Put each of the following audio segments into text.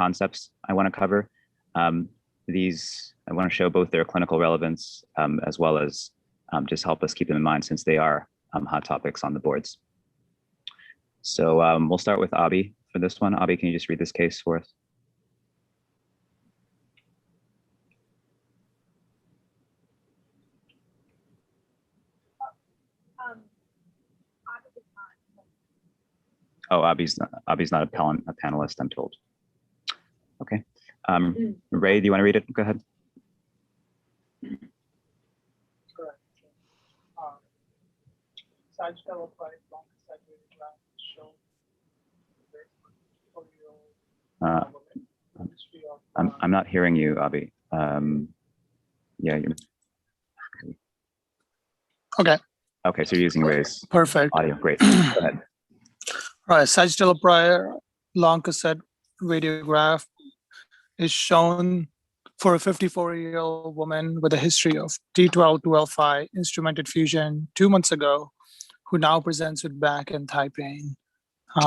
concepts I want to cover. These, I want to show both their clinical relevance as well as just help us keep them in mind since they are hot topics on the boards. So we'll start with Abhi for this one. Abhi, can you just read this case for us? Oh, Abhi's not a panelist, I'm told. Okay. Ray, do you want to read it? Go ahead. Correct. Sagittal upright long segmented graph shown. I'm not hearing you, Abhi. Yeah, you're. Okay. Okay, so you're using Ray's Perfect. audio. Great. Go ahead. Right, sagittal upright long cassette radiograph is shown for a 54-year-old woman with a history of T12 to L5 instrumented fusion 2 months ago, who now presents with back and thigh pain.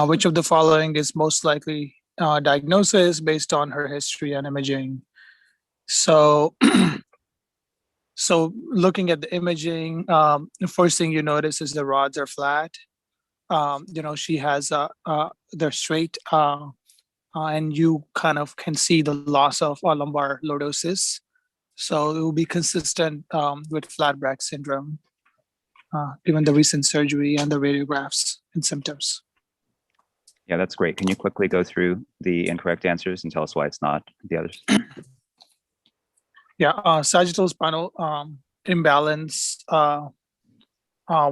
Which of the following is most likely diagnosis based on her history and imaging? So, so looking at the imaging, the first thing you notice is the rods are flat. She has they're straight, and you kind of can see the loss of lumbar lordosis. So it will be consistent with flat back syndrome, given the recent surgery and the radiographs and symptoms. Yeah, that's great. Can you quickly go through the incorrect answers and tell us why it's not the others? Yeah, sagittal spinal imbalance.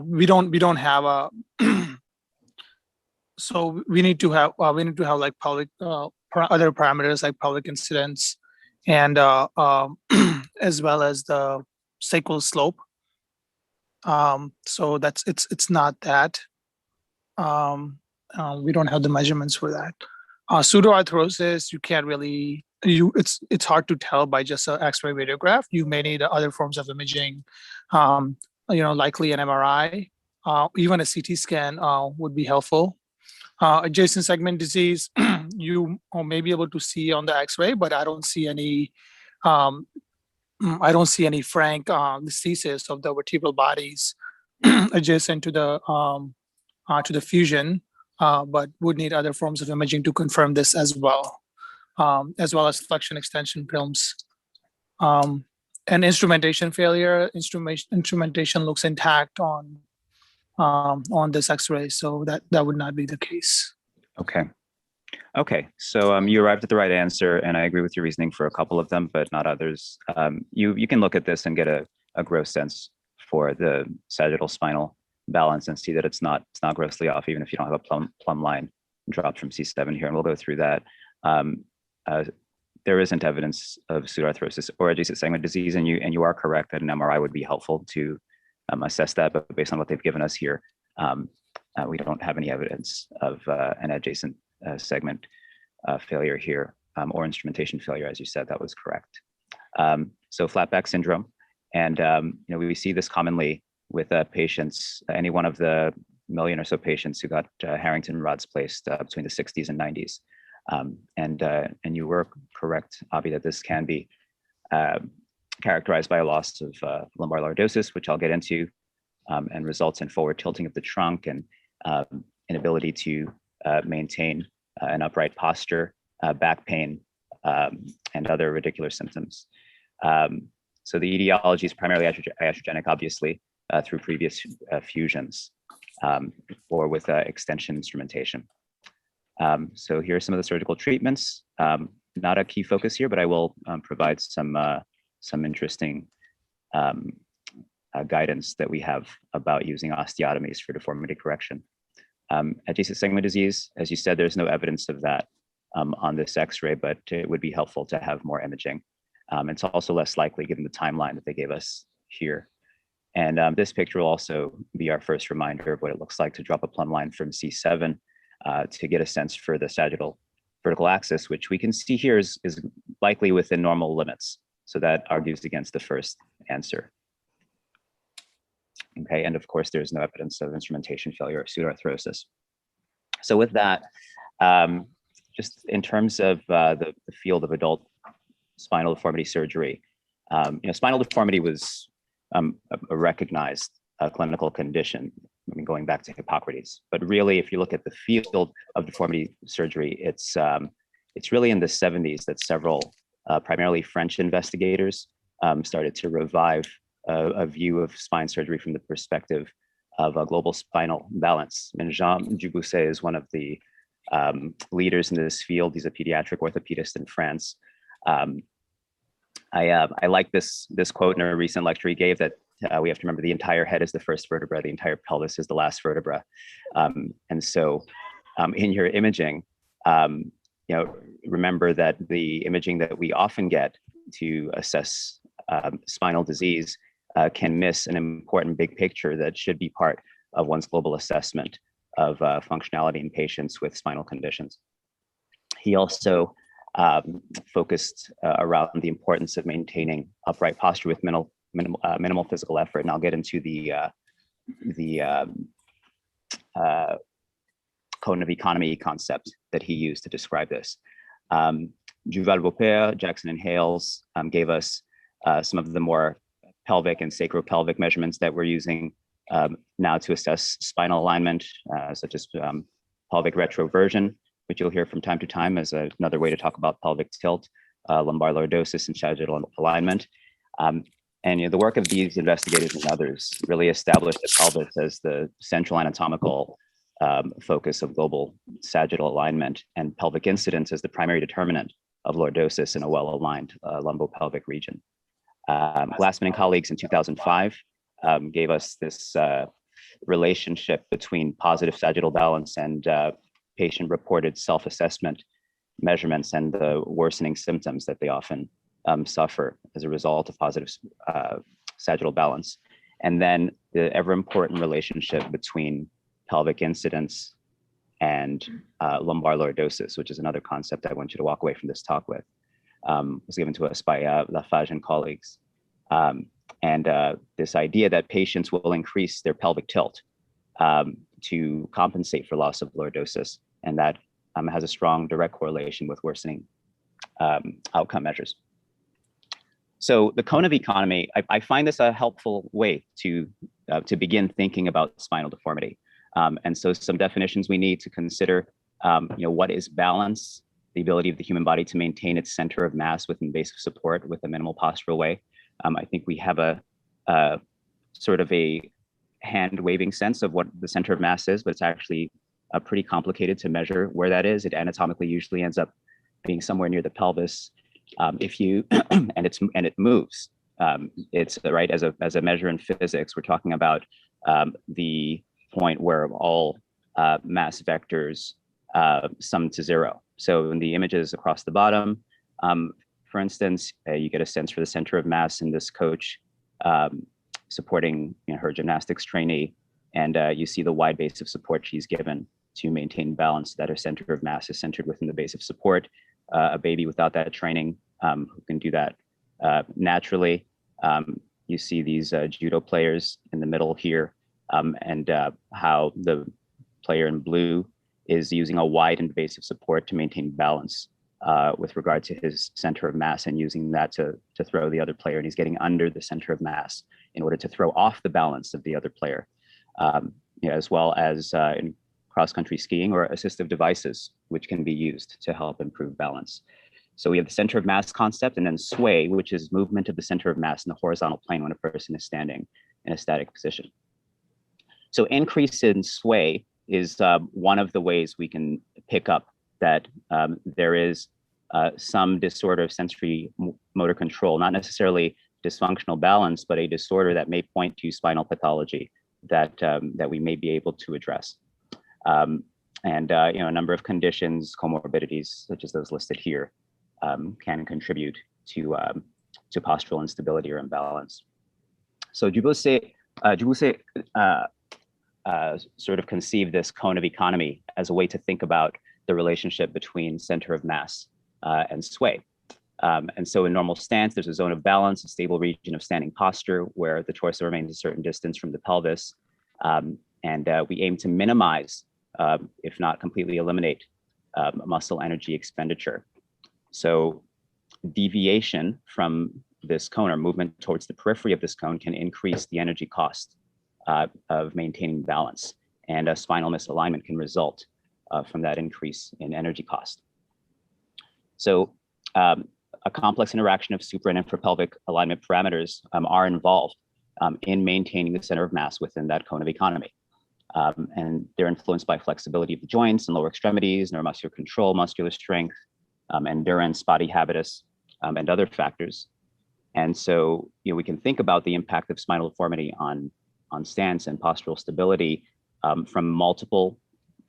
We don't have a. So we need to have like pelvic other parameters like pelvic incidence, and as well as the sacral slope. So that's it's not that. We don't have the measurements for that. Pseudoarthrosis, you can't really it's hard to tell by just an X-ray radiograph. You may need other forms of imaging, likely an MRI, even a CT scan would be helpful. Adjacent segment disease, you may be able to see on the X-ray, but I don't see any frank listhesis of the vertebral bodies adjacent to the fusion, but would need other forms of imaging to confirm this as well as flexion extension films. And instrumentation failure, instrumentation looks intact on this X-ray, so that would not be the case. Okay, so you arrived at the right answer, and I agree with your reasoning for a couple of them, but not others. You can look at this and get a gross sense for the sagittal spinal balance and see that it's not grossly off, even if you don't have a plumb line dropped from C7 here, and we'll go through that. There isn't evidence of pseudoarthrosis or adjacent segment disease, and you are correct that an MRI would be helpful to assess that, but based on what they've given us here, we don't have any evidence of an adjacent segment failure here, or instrumentation failure, as you said. That was correct. So flat back syndrome, and we see this commonly with patients, any one of the million or so patients who got Harrington rods placed between the 60s and 90s. And you were correct, Abhi, that this can be characterized by a loss of lumbar lordosis, which I'll get into, and results in forward tilting of the trunk and inability to maintain an upright posture, back pain, and other radicular symptoms. So the etiology is primarily iatrogenic, obviously, through previous fusions or with extension instrumentation. So here are some of the surgical treatments. Not a key focus here, but I will provide some interesting guidance that we have about using osteotomies for deformity correction. Adjacent segment disease, as you said, there's no evidence of that on this X-ray, but it would be helpful to have more imaging. It's also less likely given the timeline that they gave us here. And this picture will also be our first reminder of what it looks like to drop a plumb line from C7 to get a sense for the sagittal vertical axis, which we can see here is likely within normal limits. So that argues against the first answer. Okay, and of course, there's no evidence of instrumentation failure or pseudoarthrosis. So with that, just in terms of the field of adult spinal deformity surgery, spinal deformity was a recognized clinical condition, I mean, going back to Hippocrates. But really, if you look at the field of deformity surgery, it's really in the 70s that several, primarily French investigators, started to revive a view of spine surgery from the perspective of a global spinal balance. And Jean Dubousset is one of the leaders in this field. He's a pediatric orthopedist in France. I like this quote in a recent lecture he gave, that we have to remember the entire head is the first vertebra, the entire pelvis is the last vertebra. And so in your imaging, remember that the imaging that we often get to assess spinal disease can miss an important big picture that should be part of one's global assessment of functionality in patients with spinal conditions. He also focused around the importance of maintaining upright posture with minimal physical effort, and I'll get into the cone of economy concept that he used to describe this. Duval-Beaupère, Jackson and Hales gave us some of the more pelvic and sacropelvic measurements that we're using now to assess spinal alignment, such as pelvic retroversion, which you'll hear from time to time as another way to talk about pelvic tilt, lumbar lordosis, and sagittal alignment. And the work of these investigators and others really established the pelvis as the central anatomical focus of global sagittal alignment, and pelvic incidence as the primary determinant of lordosis in a well-aligned lumbopelvic region. Glassman and colleagues in 2005 gave us this relationship between positive sagittal balance and patient-reported self-assessment measurements and the worsening symptoms that they often suffer as a result of positive sagittal balance. And then the ever-important relationship between pelvic incidence and lumbar lordosis, which is another concept I want you to walk away from this talk with. Was given to us by Lafage and colleagues. This idea that patients will increase their pelvic tilt to compensate for loss of lordosis, and that has a strong direct correlation with worsening outcome measures. So the cone of economy, I find this a helpful way to begin thinking about spinal deformity. And so some definitions we need to consider, what is balance? The ability of the human body to maintain its center of mass with invasive support with a minimal postural way. I think we have a sort of a hand waving sense of what the center of mass is, but it's actually pretty complicated to measure where that is. It anatomically usually ends up being somewhere near the pelvis. And it moves. It's right as a measure in physics. We're talking about the point where all mass vectors sum to zero. So in the images across the bottom, for instance, you get a sense for the center of mass in this coach supporting her gymnastics trainee, and you see the wide base of support she's given to maintain balance, that her center of mass is centered within the base of support. A baby without that training who can do that naturally. You see these judo players in the middle here, and how the player in blue is using a wide invasive support to maintain balance with regard to his center of mass, and using that to throw the other player, and he's getting under the center of mass in order to throw off the balance of the other player, as well as in cross-country skiing or assistive devices, which can be used to help improve balance. So we have the center of mass concept, and then sway, which is movement of the center of mass in the horizontal plane when a person is standing in a static position. So increase in sway is one of the ways we can pick up that there is some disorder of sensory motor control, not necessarily dysfunctional balance, but a disorder that may point to spinal pathology that we may be able to address. A number of conditions, comorbidities, such as those listed here, can contribute to postural instability or imbalance. So Dubousset sort of conceived this cone of economy as a way to think about the relationship between center of mass and sway. And so in normal stance, there's a zone of balance, a stable region of standing posture where the torso remains a certain distance from the pelvis. We aim to minimize, if not completely eliminate, muscle energy expenditure. So deviation from this cone or movement towards the periphery of this cone can increase the energy cost of maintaining balance, and a spinal misalignment can result from that increase in energy cost. So a complex interaction of supra and infrapelvic alignment parameters are involved in maintaining the center of mass within that cone of economy. And they're influenced by flexibility of the joints and lower extremities, neuromuscular control, muscular strength, endurance, body habitus, and other factors. And so, we can think about the impact of spinal deformity on stance and postural stability from multiple,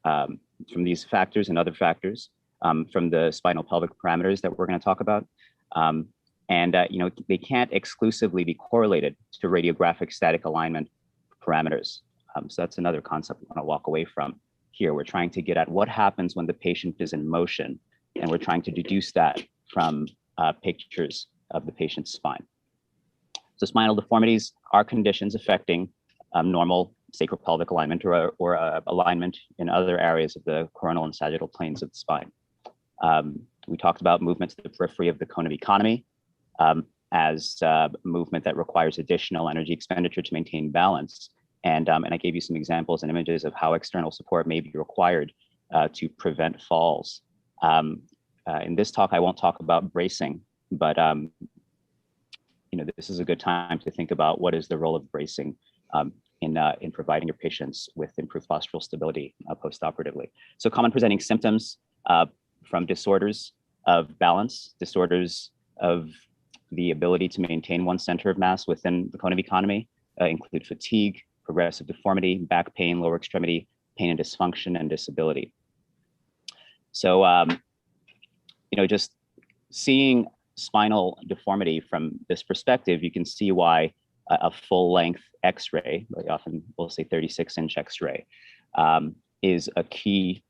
from these factors and other factors, from the spinal pelvic parameters that we're going to talk about. They can't exclusively be correlated to radiographic static alignment parameters. So that's another concept we want to walk away from here. We're trying to get at what happens when the patient is in motion, and we're trying to deduce that from pictures of the patient's spine. So spinal deformities are conditions affecting normal sacropelvic alignment or alignment in other areas of the coronal and sagittal planes of the spine. We talked about movement to the periphery of the cone of economy as movement that requires additional energy expenditure to maintain balance. And I gave you some examples and images of how external support may be required to prevent falls. In this talk, I won't talk about bracing, but this is a good time to think about what is the role of bracing in providing your patients with improved postural stability postoperatively. So common presenting symptoms from disorders of balance, disorders of the ability to maintain one center of mass within the cone of economy include fatigue, progressive deformity, back pain, lower extremity pain and dysfunction, and disability. So, just seeing spinal deformity from this perspective, you can see why a full-length X-ray, often we'll say 36-inch X-ray, is a key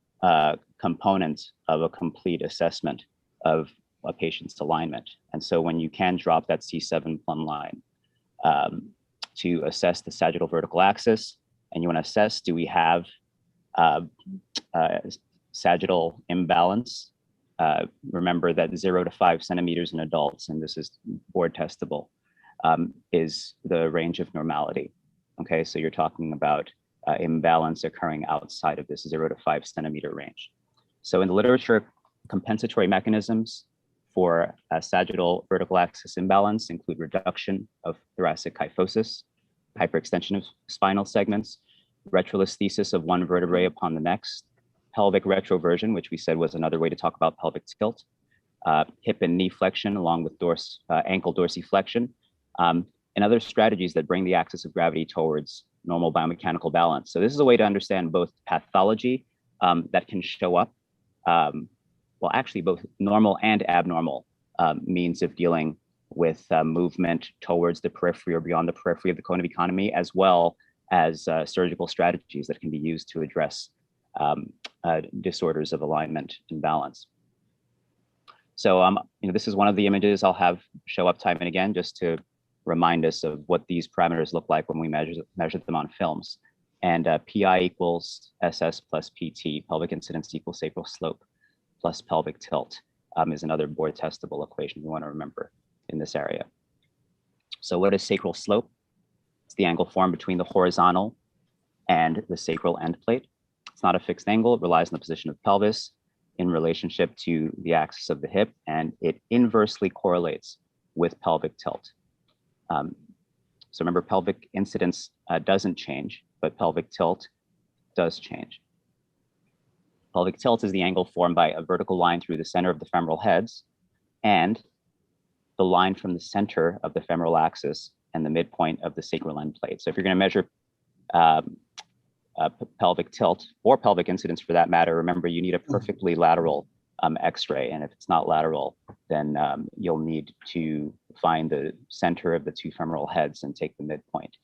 component of a complete assessment of a patient's alignment. And so when you can drop that C7 plumb line to assess the sagittal vertical axis, and you want to assess, do we have sagittal imbalance? Remember that 0 to 5 centimeters in adults, and this is board testable, is the range of normality. Okay, so you're talking about imbalance occurring outside of this 0 to 5 centimeter range. So in the literature, compensatory mechanisms for sagittal vertical axis imbalance include reduction of thoracic kyphosis, hyperextension of spinal segments, retrolisthesis of one vertebrae upon the next, pelvic retroversion, which we said was another way to talk about pelvic tilt, hip and knee flexion along with ankle dorsiflexion, and other strategies that bring the axis of gravity towards normal biomechanical balance. So this is a way to understand both pathology that can show up, well, actually both normal and abnormal means of dealing with movement towards the periphery or beyond the periphery of the cone of economy, as well as surgical strategies that can be used to address disorders of alignment and balance. So, this is one of the images I'll have show up time and again, just to remind us of what these parameters look like when we measure them on films. And PI equals SS plus PT, pelvic incidence equals sacral slope plus pelvic tilt is another board testable equation we want to remember in this area. So what is sacral slope? It's the angle formed between the horizontal and the sacral end plate. It's not a fixed angle. It relies on the position of pelvis in relationship to the axis of the hip, and it inversely correlates with pelvic tilt. So remember, pelvic incidence doesn't change, but pelvic tilt does change. Pelvic tilt is the angle formed by a vertical line through the center of the femoral heads and the line from the center of the femoral axis and the midpoint of the sacral end plate. So if you're going to measure pelvic tilt or pelvic incidence for that matter, remember you need a perfectly lateral X-ray, and if it's not lateral, then you'll need to find the center of the two femoral heads and take the midpoint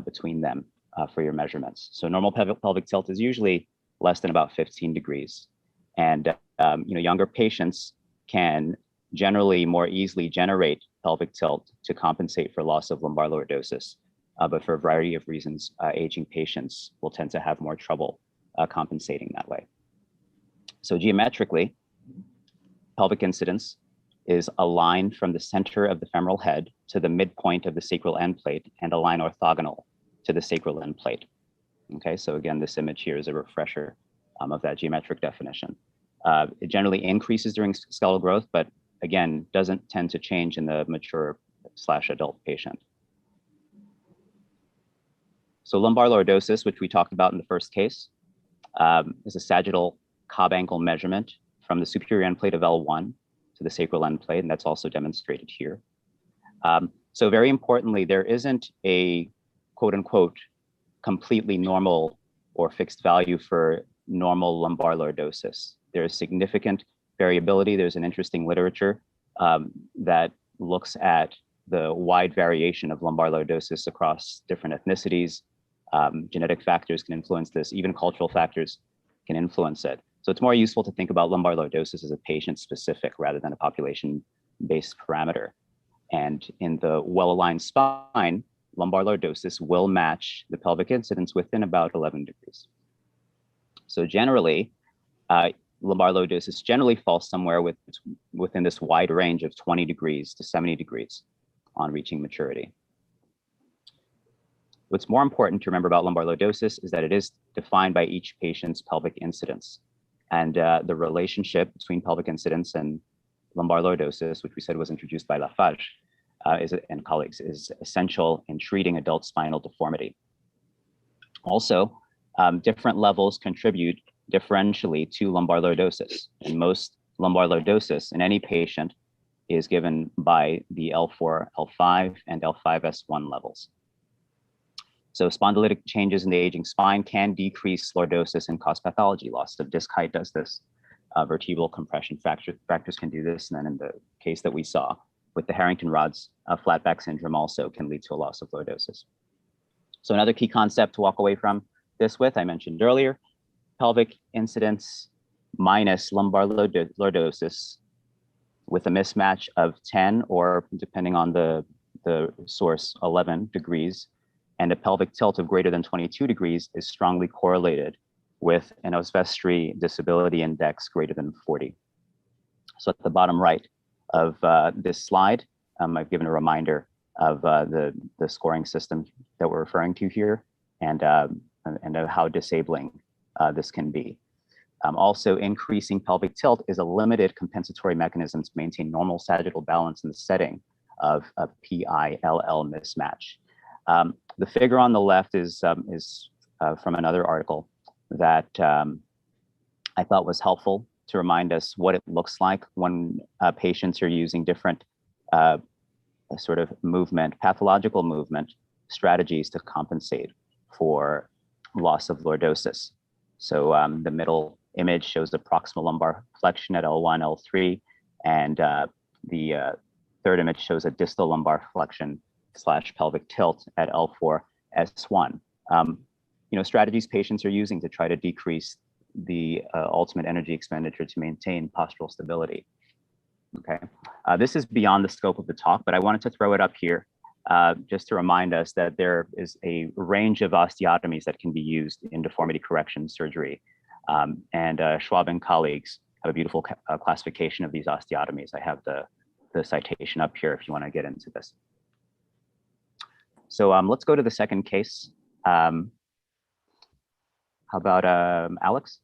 between them for your measurements. So normal pelvic tilt is usually less than about 15 degrees, and younger patients can generally more easily generate pelvic tilt to compensate for loss of lumbar lordosis. But for a variety of reasons, aging patients will tend to have more trouble compensating that way. So geometrically, pelvic incidence is a line from the center of the femoral head to the midpoint of the sacral end plate and a line orthogonal to the sacral end plate. Okay, so again, this image here is a refresher of that geometric definition. It generally increases during skeletal growth, but again, doesn't tend to change in the mature/adult patient. So lumbar lordosis, which we talked about in the first case, is a sagittal Cobb angle measurement from the superior end plate of L1 to the sacral end plate, and that's also demonstrated here. So very importantly, there isn't a quote unquote completely normal or fixed value for normal lumbar lordosis. There is significant variability. There's an interesting literature that looks at the wide variation of lumbar lordosis across different ethnicities. Genetic factors can influence this, even cultural factors can influence it. So it's more useful to think about lumbar lordosis as a patient-specific rather than a population-based parameter. And in the well-aligned spine, lumbar lordosis will match the pelvic incidence within about 11 degrees. So generally, lumbar lordosis generally falls somewhere within this wide range of 20 degrees to 70 degrees on reaching maturity. What's more important to remember about lumbar lordosis is that it is defined by each patient's pelvic incidence. And the relationship between pelvic incidence and lumbar lordosis, which we said was introduced by Lafarge and colleagues, is essential in treating adult spinal deformity. Also, different levels contribute differentially to lumbar lordosis. And most lumbar lordosis in any patient is given by the L4, L5, and L5S1 levels. So spondylitic changes in the aging spine can decrease lordosis and cause pathology. Loss of disc height does this. Vertebral compression fractures can do this. And then in the case that we saw with the Harrington rods, flat back syndrome also can lead to a loss of lordosis. So another key concept to walk away from this with, I mentioned earlier, pelvic incidence minus lumbar lordosis with a mismatch of 10 or, depending on the source, 11 degrees, and a pelvic tilt of greater than 22 degrees is strongly correlated with an Oswestry disability index greater than 40. So at the bottom right of this slide, I've given a reminder of the scoring system that we're referring to here and how disabling this can be. Also, increasing pelvic tilt is a limited compensatory mechanism to maintain normal sagittal balance in the setting of a PI-LL mismatch. The figure on the left is from another article that I thought was helpful to remind us what it looks like when patients are using different sort of pathological movement strategies to compensate for loss of lordosis. So the middle image shows the proximal lumbar flexion at L1, L3, and the third image shows a distal lumbar flexion / pelvic tilt at L4, S1. Strategies patients are using to try to decrease the ultimate energy expenditure to maintain postural stability. Okay, this is beyond the scope of the talk, but I wanted to throw it up here just to remind us that there is a range of osteotomies that can be used in deformity correction surgery. And Schwab and colleagues have a beautiful classification of these osteotomies. I have the citation up here if you want to get into this. So let's go to the second case. How about Alex?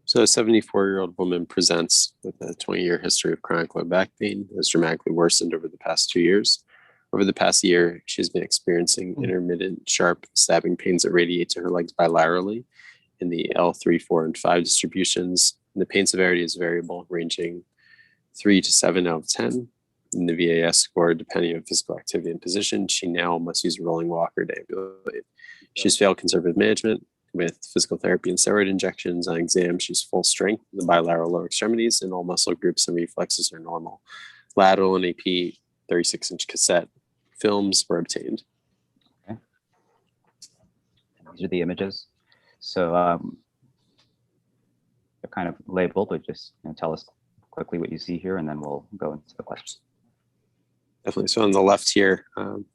So a 74-year-old woman presents with a 20-year history of chronic low back pain that has dramatically worsened over the past 2 years. Over the past year, she's been experiencing intermittent, sharp stabbing pains that radiate to her legs bilaterally in the L3, 4, and 5 distributions. And the pain severity is variable, ranging 3 to 7 out of 10. In the VAS score, depending on physical activity and position, she now must use a rolling walker to ambulate. She's failed conservative management with physical therapy and steroid injections. On exam, she's full strength in the bilateral lower extremities, and all muscle groups and reflexes are normal. Lateral and AP 36-inch cassette films were obtained. Okay. These are the images. So they're kind of labeled, but just tell us quickly what you see here, and then we'll go into the questions. Definitely. So on the left here,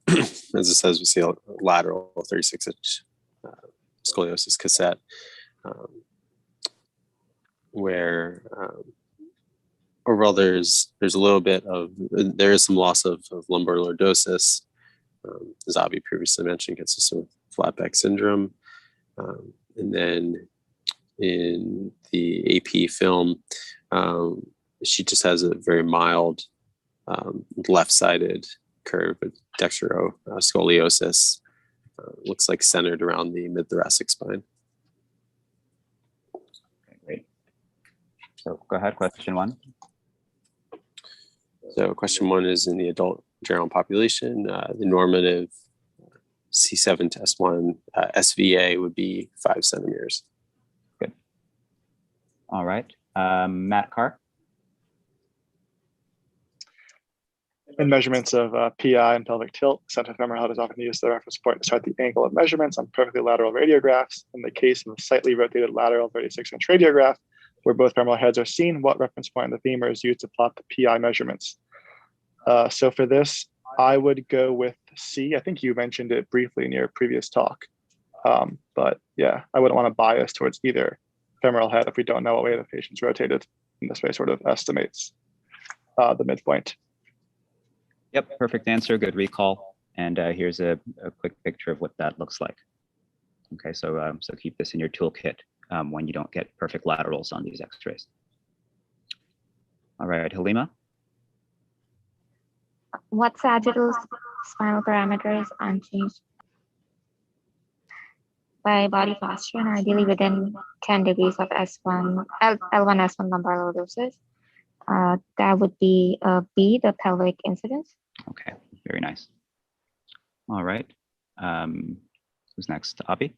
as it says, we see a lateral 36-inch scoliosis cassette, where overall there is some loss of lumbar lordosis. As Abhi previously mentioned, consistent with flat back syndrome. And then in the AP film, she just has a very mild left-sided curve with dextroscoliosis. Looks like centered around the mid-thoracic spine. Okay, great. So go ahead, question 1. So question 1 is in the adult general population, the normative C7 to S1 SVA would be 5 centimeters. Good. All right. Matt Carr. In measurements of PI and pelvic tilt, center femoral head is often used as the reference point to start the angle of measurements on perfectly lateral radiographs. In the case of a slightly rotated lateral 36-inch radiograph, where both femoral heads are seen, what reference point in the femur is used to plot the PI measurements? So for this, I would go with C. I think you mentioned it briefly in your previous talk. But yeah, I wouldn't want to bias towards either femoral head if we don't know what way the patient's rotated. And this way sort of estimates the midpoint. Yep, perfect answer, good recall. And here's a quick picture of what that looks like. Okay, so so keep this in your toolkit when you don't get perfect laterals on these x-rays. All right, Halima. What sagittal spinal parameters unchanged by body posture and ideally within 10 degrees of L1 S1 lumbar lordosis? That would be B, the pelvic incidence. Okay, very nice. All right. Who's next? Abhi?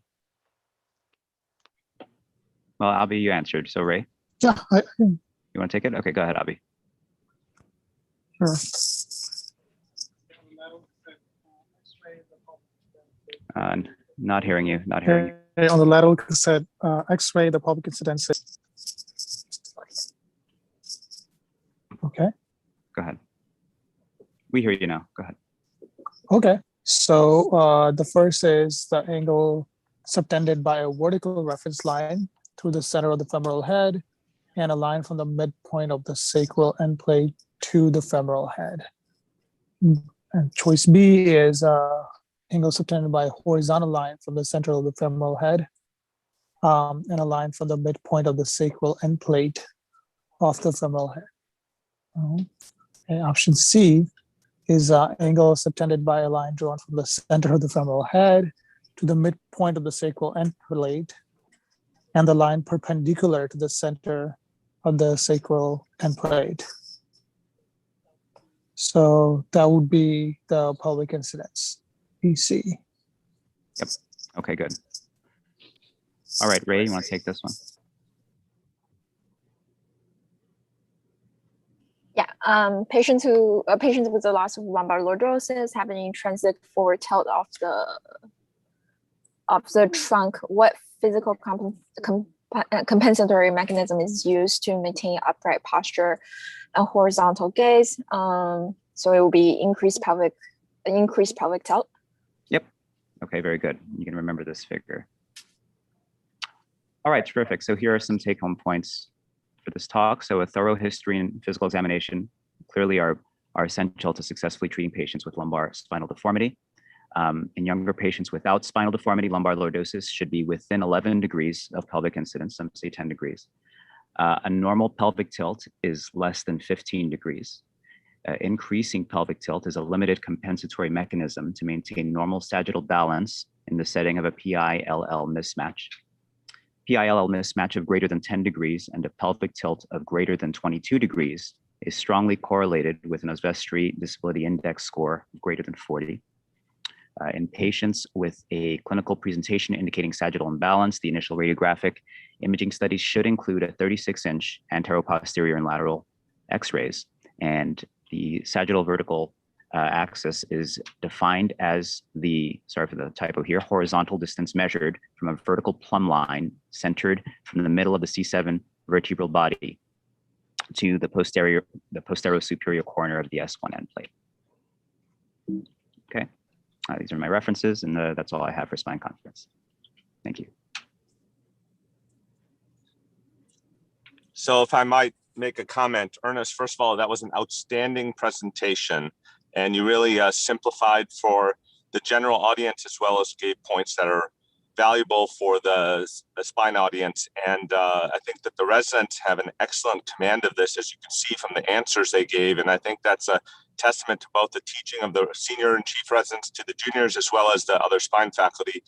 Well, Abhi, you answered. So Ray, Yeah, you want to take it? Okay, go ahead, Abhi. sure. Not hearing you, not hearing you. On the lateral cassette, X-ray, the pelvic incidence. Okay. Go ahead. We hear you now. Go ahead. Okay. So the first is the angle subtended by a vertical reference line through the center of the femoral head and a line from the midpoint of the sacral end plate to the femoral head. And choice B is angle subtended by a horizontal line from the center of the femoral head and a line from the midpoint of the sacral end plate of the femoral head. And option C is angle subtended by a line drawn from the center of the femoral head to the midpoint of the sacral end plate and the line perpendicular to the center of the sacral end plate. So that would be the pelvic incidence, PC. Yep. Okay, good. All right, Ray, you want to take this one? Yeah, patients with the loss of lumbar lordosis have an intrinsic forward tilt of the trunk. What physical compensatory mechanism is used to maintain upright posture and horizontal gaze? So it will be increased pelvic tilt. Yep. Okay, very good. You can remember this figure. All right, terrific. So here are some take-home points for this talk. So a thorough history and physical examination clearly are essential to successfully treating patients with lumbar spinal deformity. In younger patients without spinal deformity, lumbar lordosis should be within 11 degrees of pelvic incidence, some say 10 degrees. A normal pelvic tilt is less than 15 degrees. Increasing pelvic tilt is a limited compensatory mechanism to maintain normal sagittal balance in the setting of a PI-LL mismatch. PI-LL mismatch of greater than 10 degrees and a pelvic tilt of greater than 22 degrees is strongly correlated with an Oswestry Disability Index score of greater than 40. In patients with a clinical presentation indicating sagittal imbalance, the initial radiographic imaging studies should include a 36-inch anteroposterior and lateral x-rays. And the sagittal vertical axis is defined as the, sorry for the typo here, horizontal distance measured from a vertical plumb line centered from the middle of the C7 vertebral body to the posterior-superior corner of the S1 end plate. Okay, these are my references, and that's all I have for spine conference. Thank you. So if I might make a comment, Ernest, first of all, that was an outstanding presentation, and you really simplified for the general audience as well as gave points that are valuable for the spine audience. And I think that the residents have an excellent command of this, as you can see from the answers they gave. And I think that's a testament to both the teaching of the senior and chief residents to the juniors, as well as the other spine faculty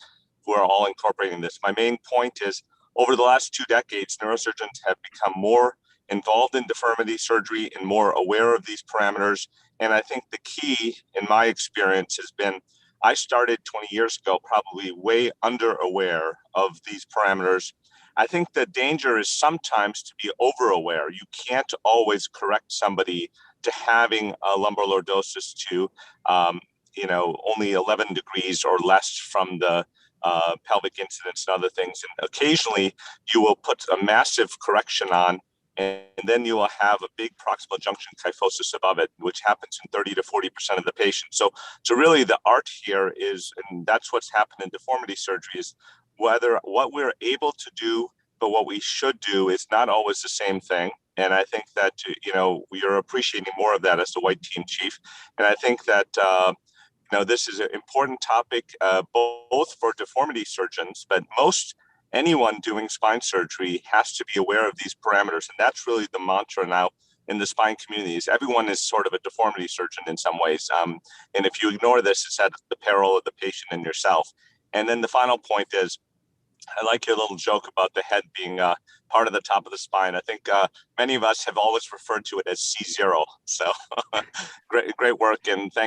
who are all incorporating this. My main point is, over the last 2 decades, neurosurgeons have become more involved in deformity surgery and more aware of these parameters. And I think the key, in my experience, has been I started 20 years ago, probably way under aware of these parameters. I think the danger is sometimes to be over aware. You can't always correct somebody to having a lumbar lordosis to, only 11 degrees or less from the pelvic incidence and other things. And occasionally you will put a massive correction on, and then you will have a big proximal junction kyphosis above it, which happens in 30 to 40% of the patients. So really the art here is, and that's what's happened in deformity surgery, is whether what we're able to do, but what we should do is not always the same thing. And I think that, we are appreciating more of that as the white team chief. And I think that, this is an important topic, both for deformity surgeons, but anyone doing spine surgery has to be aware of these parameters. And that's really the mantra now in the spine communities. Everyone is sort of a deformity surgeon in some ways. And if you ignore this, it's at the peril of the patient and yourself. And then the final point is, I like your little joke about the head being part of the top of the spine. I think many of us have always referred to it as C0. So great work, and thank